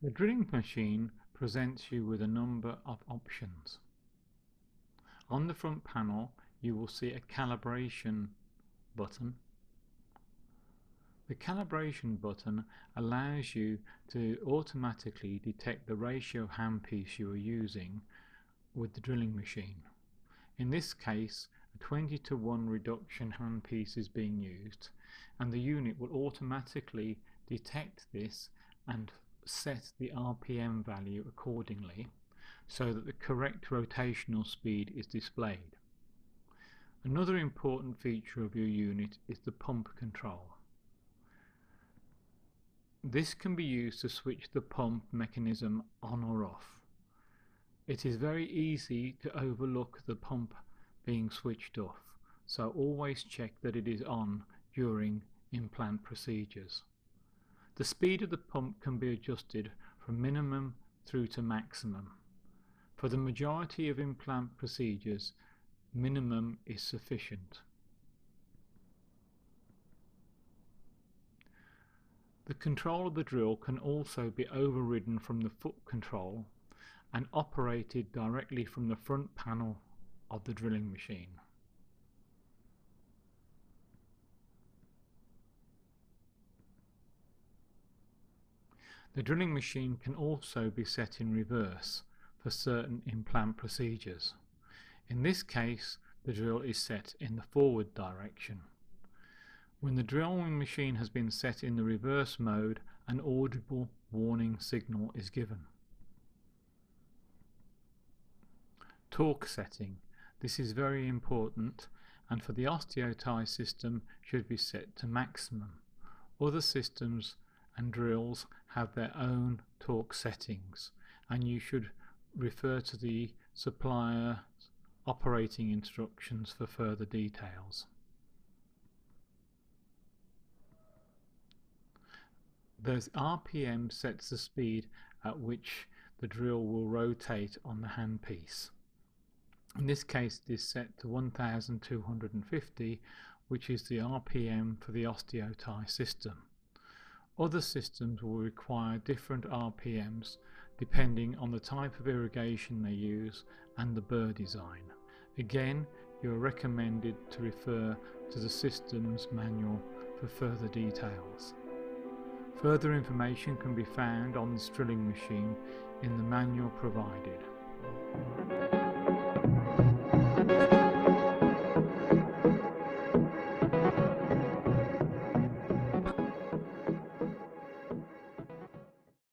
The drilling machine presents you with a number of options. On the front panel you will see a calibration button. The calibration button allows you to automatically detect the ratio handpiece you are using with the drilling machine. In this case, a 20:1 reduction handpiece is being used, and the unit will automatically detect this and set the RPM value accordingly so that the correct rotational speed is displayed. Another important feature of your unit is the pump control. This can be used to switch the pump mechanism on or off. It is very easy to overlook the pump being switched off, so always check that it is on during implant procedures. The speed of the pump can be adjusted from minimum through to maximum. For the majority of implant procedures, minimum is sufficient. The control of the drill can also be overridden from the foot control and operated directly from the front panel of the drilling machine. The drilling machine can also be set in reverse for certain implant procedures. In this case, the drill is set in the forward direction. When the drilling machine has been set in the reverse mode, an audible warning signal is given. Torque setting. This is very important, and for the Osteo-Ti system should be set to maximum. Other systems and drills have their own torque settings, and you should refer to the supplier's operating instructions for further details. The RPM sets the speed at which the drill will rotate on the handpiece. In this case it is set to 1250, which is the RPM for the Osteo-Ti system. Other systems will require different RPMs depending on the type of irrigation they use and the burr design. Again, you are recommended to refer to the system's manual for further details. Further information can be found on this drilling machine in the manual provided.